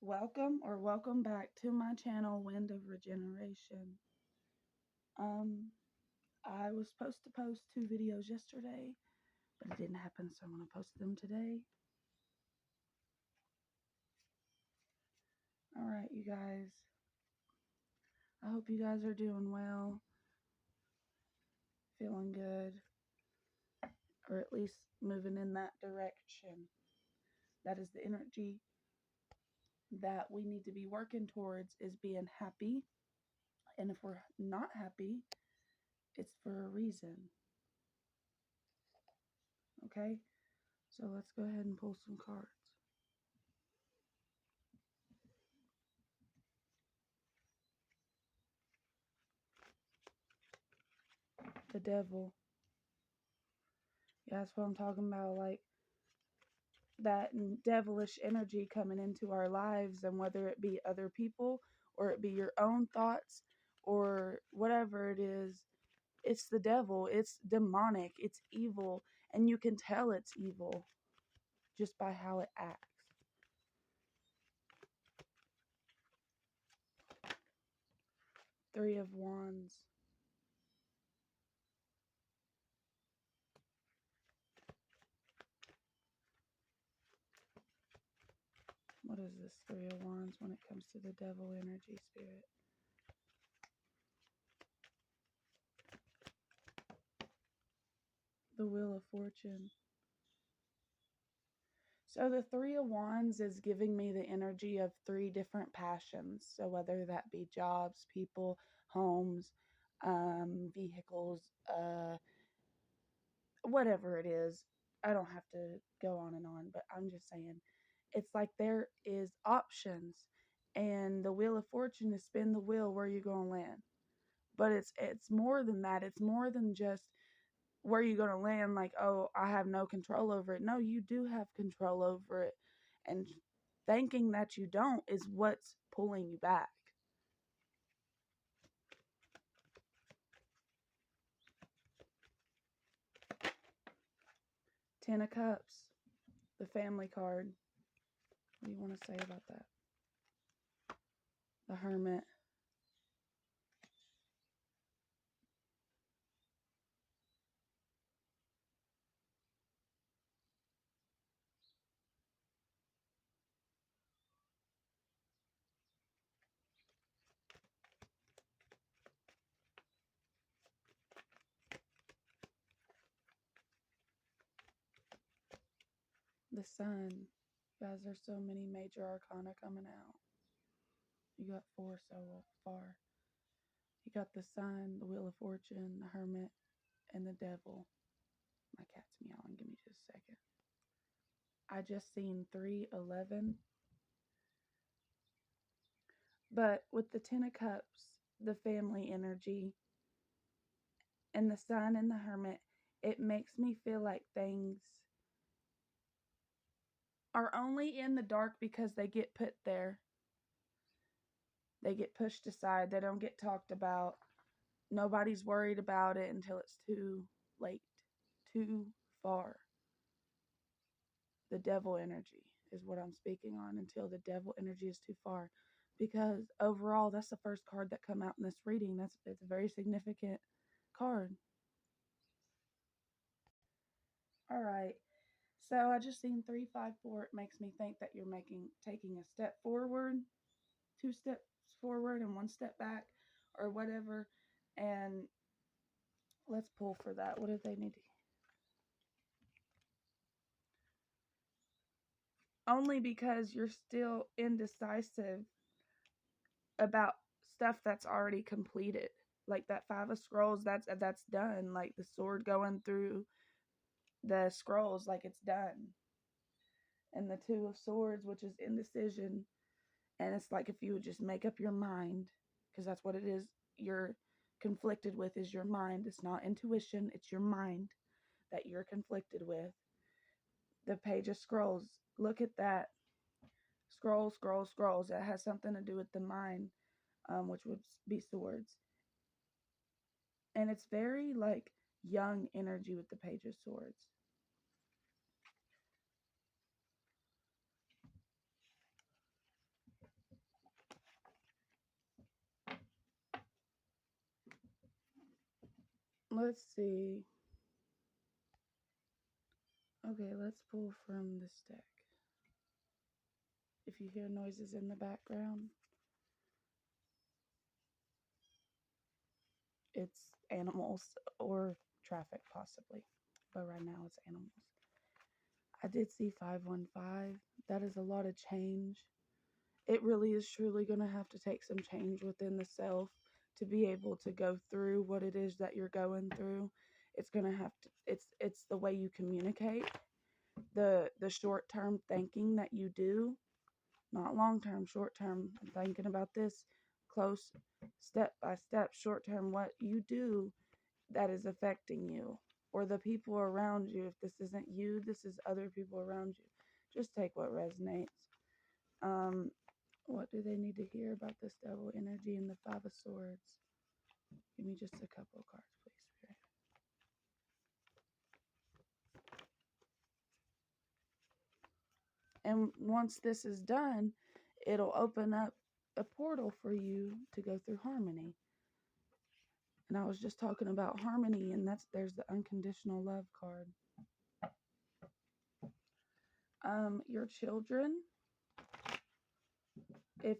Welcome back to my channel, Wind of Regeneration. Um, I was supposed to post 2 videos yesterday, but it didn't happen, so I'm going to post them today. Alright, you guys. I hope you guys are doing well, feeling good, or at least moving in that direction. That is the energy that we need to be working towards, is being happy. And if we're not happy, it's for a reason. Okay? So let's go ahead and pull some cards. The Devil. Yeah, that's what I'm talking about. Like that devilish energy coming into our lives, and whether it be other people or it be your own thoughts or whatever it is, it's the devil. It's demonic. It's evil. And you can tell it's evil just by how it acts. Three of Wands. What is this Three of Wands when it comes to the devil energy, spirit? The Wheel of Fortune. So the Three of Wands is giving me the energy of 3 different passions. So whether that be jobs, people, homes, vehicles, whatever it is. I don't have to go on, but I'm just saying it's like there is options, and the Wheel of Fortune is spin the wheel, where you going to land. But it's more than that. It's more than just where you going to land, like, oh, I have no control over it. No, you do have control over it. And thinking that you don't is what's pulling you back. Ten of Cups, the Family card. What do you want to say about that? The Hermit. The Sun. Guys, there's so many major arcana coming out. You got 4 so far. You got the Sun, the Wheel of Fortune, the Hermit, and the Devil. My cat's meowing. Give me just a second. I just seen 311. But with the Ten of Cups, the family energy, and the Sun and the Hermit, it makes me feel like things are only in the dark because they get put there. They get pushed aside. They don't get talked about. Nobody's worried about it until it's too late, too far. The devil energy is what I'm speaking on, until the devil energy is too far. Because overall, that's the first card that come out in this reading. It's a very significant card. All right. So I just seen 354. It makes me think that you're taking a step forward, 2 steps forward and 1 step back, or whatever. And let's pull for that. What do they need to? Only because you're still indecisive about stuff that's already completed. Like that 5 of Scrolls, that's done. Like the sword going through the scrolls, like it's done. And the 2 of Swords, which is indecision. And it's like if you would just make up your mind, because that's what it is. You're conflicted with is your mind. It's not intuition. It's your mind that you're conflicted with. The Page of Scrolls. Look at that. Scrolls, scrolls, scrolls. That has something to do with the mind, which would be swords. And it's very like young energy with the Page of Swords. Let's see. Okay, let's pull from this deck. If you hear noises in the background, it's animals or traffic possibly. But right now it's animals. I did see 515. That is a lot of change. It really is truly going to have to take some change within the self to be able to go through what it is that you're going through. It's going to have to it's the way you communicate, the short-term thinking that you do, not long-term, short-term. I'm thinking about this close, step by step, short-term, what you do that is affecting you or the people around you. If this isn't you, this is other people around you. Just take what resonates. What do they need to hear about this devil energy and the Five of Swords? Give me just a couple of cards, please, Spirit. And once this is done, it'll open up a portal for you to go through harmony. And I was just talking about harmony, and there's the unconditional love card. Your children, if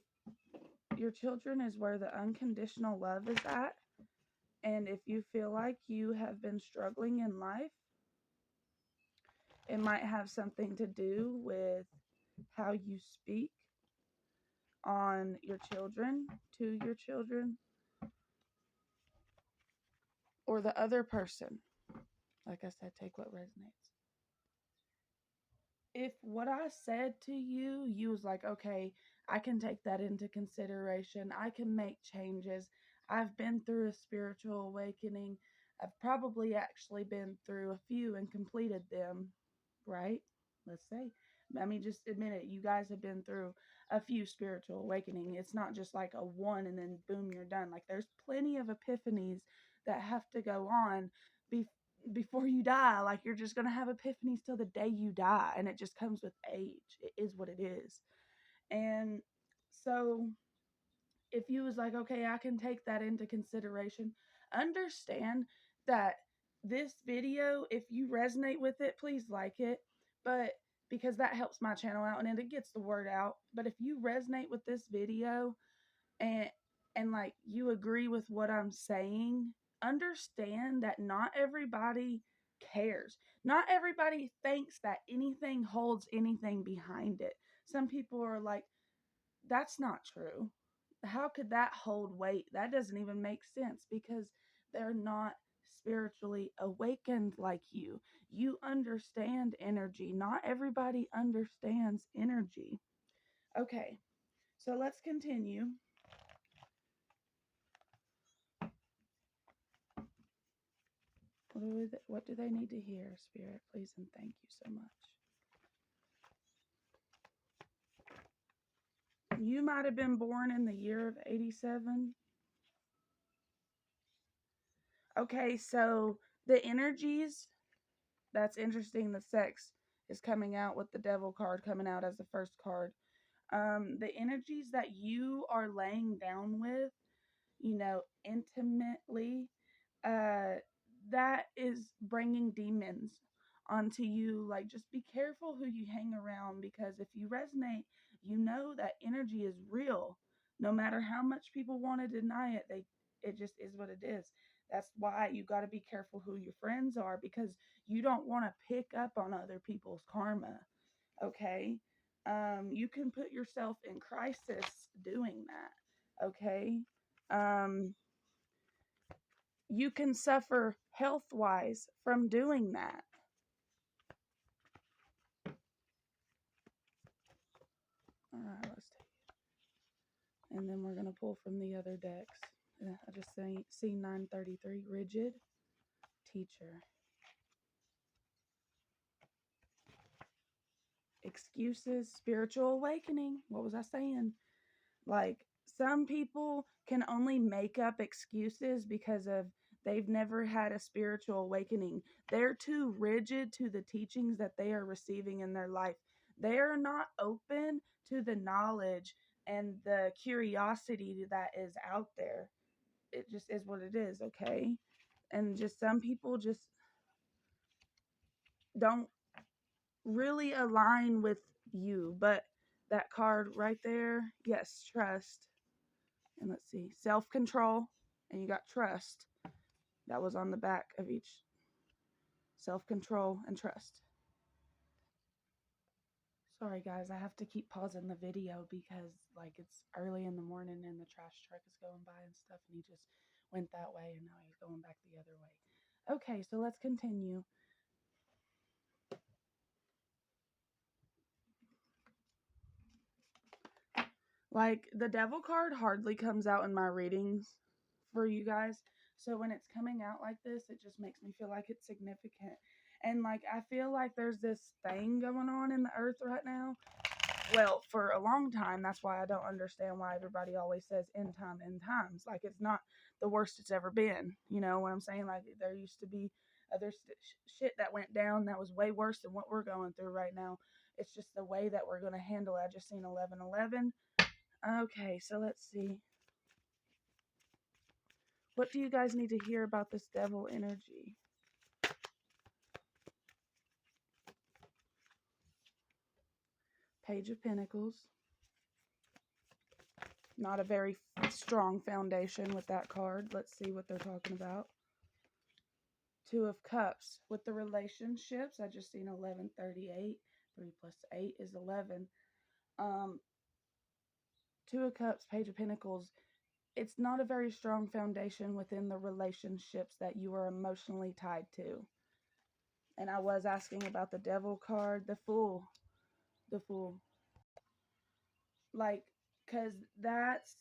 your children is where the unconditional love is at, and if you feel like you have been struggling in life, it might have something to do with how you speak on your children, to your children, or the other person. Like I said, take what resonates. If what I said to you, you was like, okay, I can take that into consideration. I can make changes. I've been through a spiritual awakening. I've probably actually been through a few and completed them, right? Let's say. I mean, just admit it. You guys have been through a few spiritual awakening. It's not just like a one and then boom, you're done. Like there's plenty of epiphanies that have to go on before you die. Like you're just going to have epiphanies till the day you die, and it just comes with age. It is what it is. And so if you was like, okay, I can take that into consideration, understand that this video, if you resonate with it, please like it. But because that helps my channel out and it gets the word out. But if you resonate with this video and like you agree with what I'm saying, understand that not everybody cares. Not everybody thinks that anything holds anything behind it. Some people are like, that's not true. How could that hold weight? That doesn't even make sense because they're not spiritually awakened like you. You understand energy. Not everybody understands energy. Okay, so let's continue. What do they need to hear, Spirit? Please and thank you so much. You might have been born in the year of 87. Okay, so the energies, that's interesting. The sex is coming out with the devil card coming out as the first card. The energies that you are laying down with, intimately, that is bringing demons onto you. Like, just be careful who you hang around, because if you resonate, you know that energy is real. No matter how much people want to deny it, it just is what it is. That's why you got to be careful who your friends are, because you don't want to pick up on other people's karma. Okay? You can put yourself in crisis doing that. Okay? You can suffer health-wise from doing that. All right, let's take it. And then we're going to pull from the other decks. I just see 933, rigid, teacher. Excuses, spiritual awakening. What was I saying? Like, some people can only make up excuses because of they've never had a spiritual awakening. They're too rigid to the teachings that they are receiving in their life. They are not open to the knowledge and the curiosity that is out there. It just is what it is, okay? And just some people just don't really align with you. But that card right there, yes, trust. And let's see, self-control, and you got trust. That was on the back of each. Self-control and trust. Sorry guys, I have to keep pausing the video because like it's early in the morning and the trash truck is going by and stuff, and he just went that way and now he's going back the other way. Okay, so let's continue. Like the devil card hardly comes out in my readings for you guys. So when it's coming out like this, it just makes me feel like it's significant. And like I feel like there's this thing going on in the earth right now. Well, for a long time, that's why I don't understand why everybody always says end times. Like it's not the worst it's ever been. You know what I'm saying? Like there used to be other shit that went down that was way worse than what we're going through right now. It's just the way that we're going to handle it. I just seen 11:11. Okay, so let's see. What do you guys need to hear about this devil energy? Page of Pentacles. Not a very strong foundation with that card. Let's see what they're talking about. Two of Cups. With the relationships, I just seen 11:38. 3 plus 8 is 11. Two of Cups, Page of Pentacles. It's not a very strong foundation within the relationships that you are emotionally tied to. And I was asking about the Devil card, the Fool. The Fool. Like, because that's,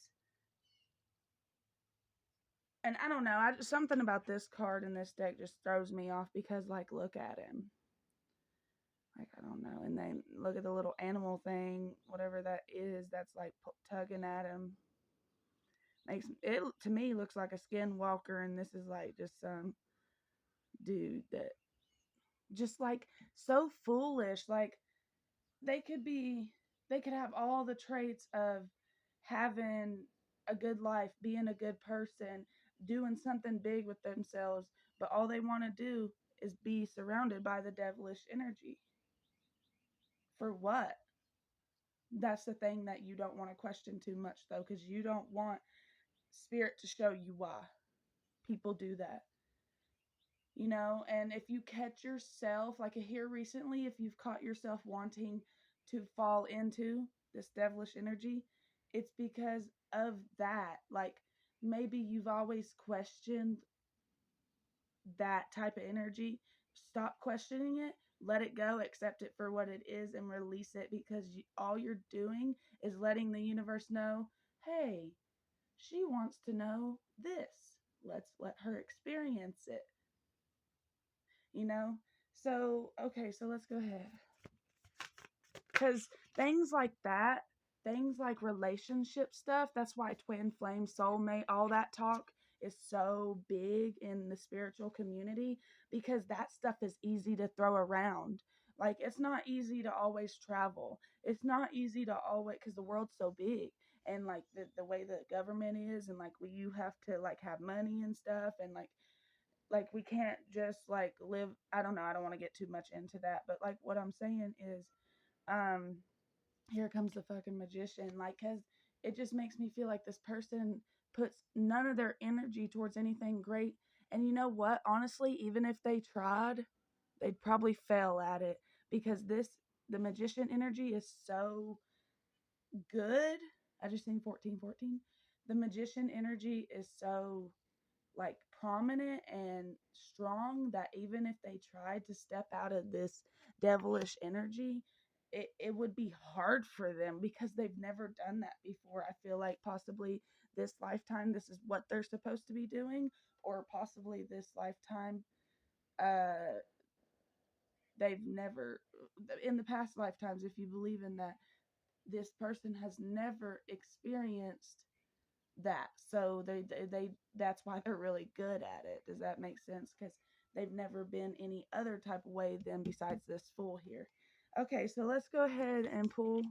and I don't know, something about this card in this deck just throws me off because, like, look at him. Like, I don't know. And then look at the little animal thing, whatever that is, that's like tugging at him. Makes it, to me, looks like a skinwalker, and this is like just some dude that just like so foolish. Like, they could be, they could have all the traits of having a good life, being a good person, doing something big with themselves, but all they want to do is be surrounded by the devilish energy. For what? That's the thing that you don't want to question too much, though, because you don't want spirit to show you why people do that. You know, and if you catch yourself, like here recently, if you've caught yourself wanting to fall into this devilish energy, it's because of that. Like maybe you've always questioned that type of energy. Stop questioning it, let it go, accept it for what it is, and release it, because all you're doing is letting the universe know, hey, she wants to know this. Let's let her experience it. You know? So, okay, so let's go ahead. Because things like that, things like relationship stuff, that's why twin flame, soulmate, all that talk is so big in the spiritual community, because that stuff is easy to throw around. Like it's not easy to always travel. It's not easy to always, because the world's so big, and like the way the government is, and like you have to like have money and stuff, and like we can't just like live, I don't know, I don't want to get too much into that, but like what I'm saying is um here comes the fucking magician. Like, because it just makes me feel like this person puts none of their energy towards anything great. And you know what? Honestly, even if they tried, they'd probably fail at it, because the magician energy is so good. I just seen 1414. The magician energy is so like prominent and strong that even if they tried to step out of this devilish energy, it would be hard for them, because they've never done that before. I feel like possibly this lifetime this is what they're supposed to be doing, or possibly this lifetime uh they've never, in the past lifetimes, if you believe in that, this person has never experienced that. So they that's why they're really good at it. Does that make sense? Because they've never been any other type of way than besides this Fool here. Okay, so let's go ahead and pull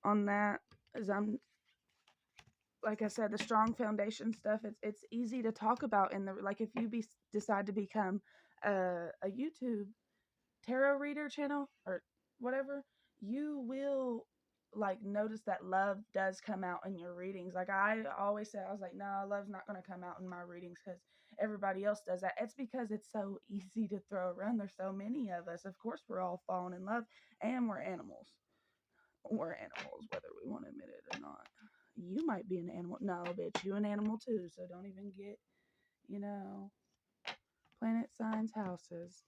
on that, as I'm like I said, the strong foundation stuff, it's easy to talk about in the, like, if you decide to become a YouTube tarot reader channel or whatever, you will like notice that love does come out in your readings. Like I always say, I was like, no, love's not going to come out in my readings because everybody else does that. It's because it's so easy to throw around. There's so many of us. Of course, we're all falling in love, and we're animals. We're animals, whether we want to admit it or not. You might be an animal. No, bitch, you an animal too. So don't even get, you know, planet signs houses.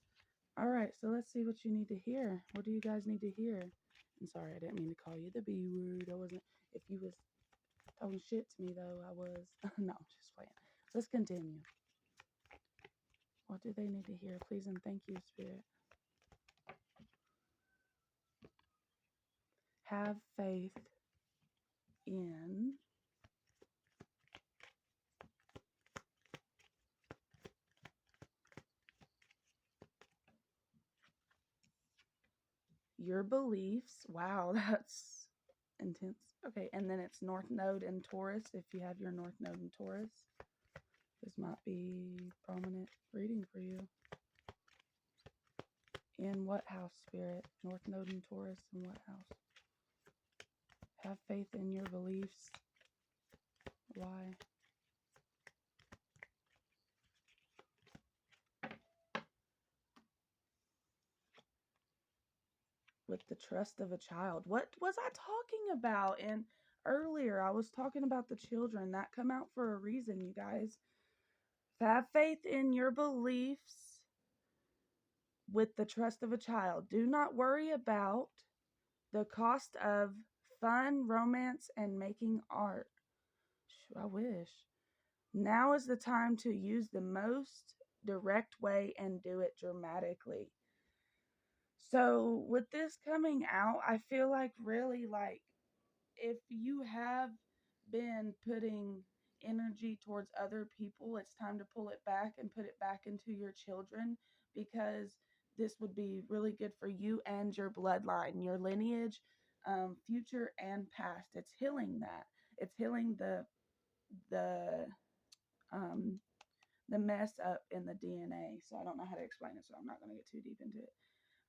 All right, so let's see what you need to hear. What do you guys need to hear? I'm sorry, I didn't mean to call you the B word. I wasn't. If you was talking shit to me, though, I was. No, just playing. Let's continue. What do they need to hear? Please and thank you, Spirit. Have faith in your beliefs. Wow, that's intense. Okay, and then it's North Node in Taurus. If you have your North Node in Taurus, this might be prominent reading for you. In what house, Spirit? North Node in Taurus, in what house? Have faith in your beliefs. Why? With the trust of a child. What was I talking about? And earlier I was talking about the children that come out for a reason, you guys. Have faith in your beliefs with the trust of a child. Do not worry about the cost of fun, romance, and making art. I wish. Now is the time to use the most direct way and do it dramatically. So with this coming out, I feel like really like if you have been putting energy towards other people, it's time to pull it back and put it back into your children, because this would be really good for you and your bloodline, your lineage, future and past. It's healing that. It's healing the um, the mess up in the DNA. So I don't know how to explain it, so I'm not going to get too deep into it.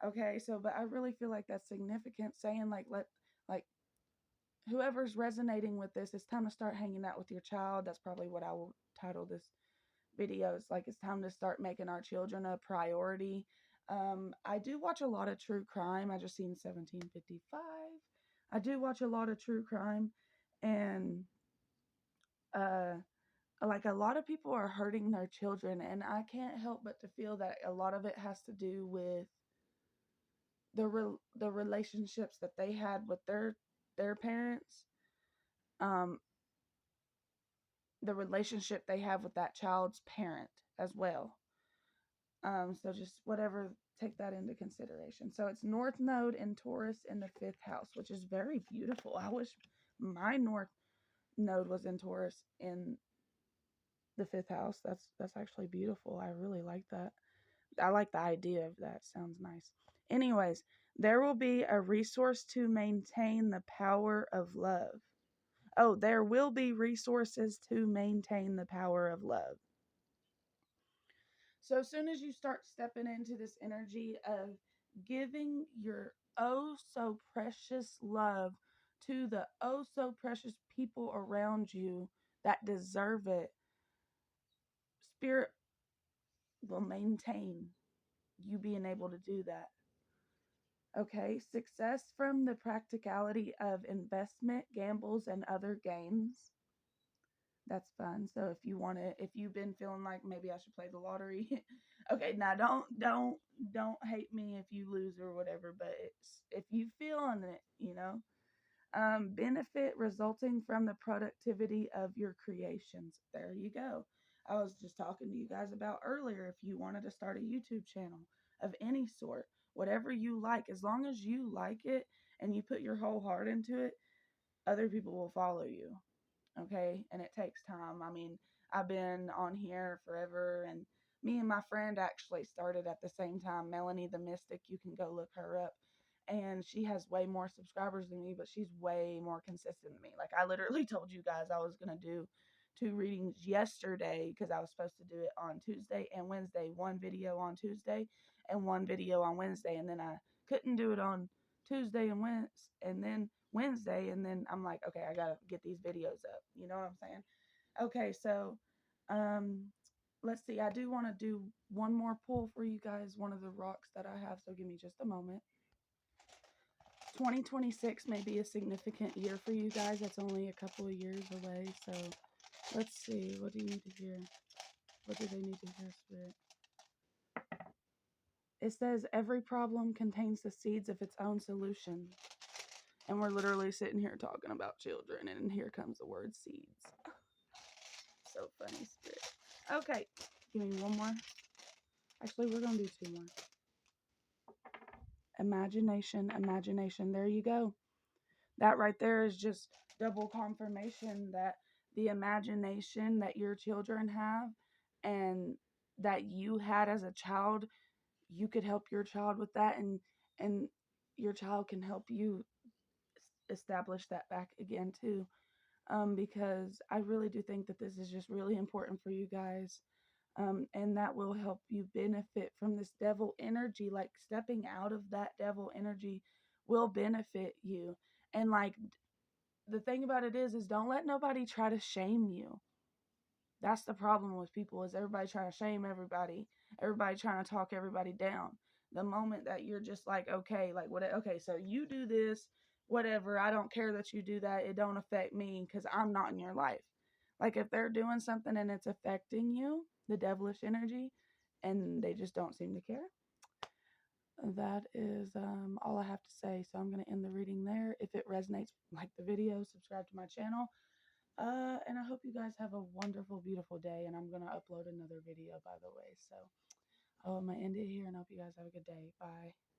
Okay, so but I really feel like that's significant, saying like whoever's resonating with this, it's time to start hanging out with your child. That's probably what I will title this video. It's like it's time to start making our children a priority. I do watch a lot of true crime. I just seen 1755. I do watch a lot of true crime, and uh like a lot of people are hurting their children, and I can't help but to feel that a lot of it has to do with the relationships that they had with their parents, um the relationship they have with that child's parent as well. So just whatever, take that into consideration. So it's North Node in Taurus in the 5th house, which is very beautiful. I wish my North Node was in Taurus in the 5th house. That's actually beautiful. I really like that. I like the idea of that. Sounds nice. Anyways, there will be a resource to maintain the power of love. Oh, there will be resources to maintain the power of love. So as soon as you start stepping into this energy of giving your oh so precious love to the oh so precious people around you that deserve it, Spirit will maintain you being able to do that. Okay, success from the practicality of investment, gambles, and other games. That's fun. So if you want to, if you've been feeling like maybe I should play the lottery, okay, now don't hate me if you lose or whatever. But it's if you feeling it, you know. Benefit resulting from the productivity of your creations. There you go. I was just talking to you guys about earlier. If you wanted to start a YouTube channel of any sort, whatever you like, as long as you like it and you put your whole heart into it, other people will follow you. Okay, and it takes time. I mean, I've been on here forever, and me and my friend actually started at the same time. Melanie the Mystic, you can go look her up. and she has way more subscribers than me, but she's way more consistent than me. Like, I literally told you guys I was going to do 2 readings yesterday because I was supposed to do it on Tuesday and Wednesday, 1 video on Tuesday and 1 video on Wednesday, and then I couldn't do it on Tuesday and Wednesday, and then I'm like, okay, I got to get these videos up. You know what I'm saying? Okay, so um let's see. I do want to do one more pull for you guys, one of the rocks that I have, so give me just a moment. 2026 may be a significant year for you guys. That's only a couple of years away. So let's see. What do you need to hear? What do they need to hear, Spirit? It says every problem contains the seeds of its own solution. And we're literally sitting here talking about children, and here comes the word seeds. So funny, Spirit. Okay, give me one more. Actually, we're going to do 2 more. Imagination, imagination. There you go. That right there is just double confirmation that the imagination that your children have and that you had as a child, you could help your child with that, and your child can help you establish that back again too. Because I really do think that this is just really important for you guys. And that will help you benefit from this devil energy. Like, stepping out of that devil energy will benefit you. And like, the thing about it is don't let nobody try to shame you. That's the problem with people, is everybody trying to shame everybody trying to talk everybody down. The moment that you're just like, okay, like, what, okay, so you do this, whatever, I don't care that you do that, it don't affect me because I'm not in your life. Like, if they're doing something and it's affecting you, the devilish energy, and they just don't seem to care, that is all I have to say. So I'm going to end the reading there. If it resonates, like the video, subscribe to my channel. And I hope you guys have a wonderful, beautiful day. And I'm going to upload another video, by the way. So I'm going to end it here, and I hope you guys have a good day. Bye.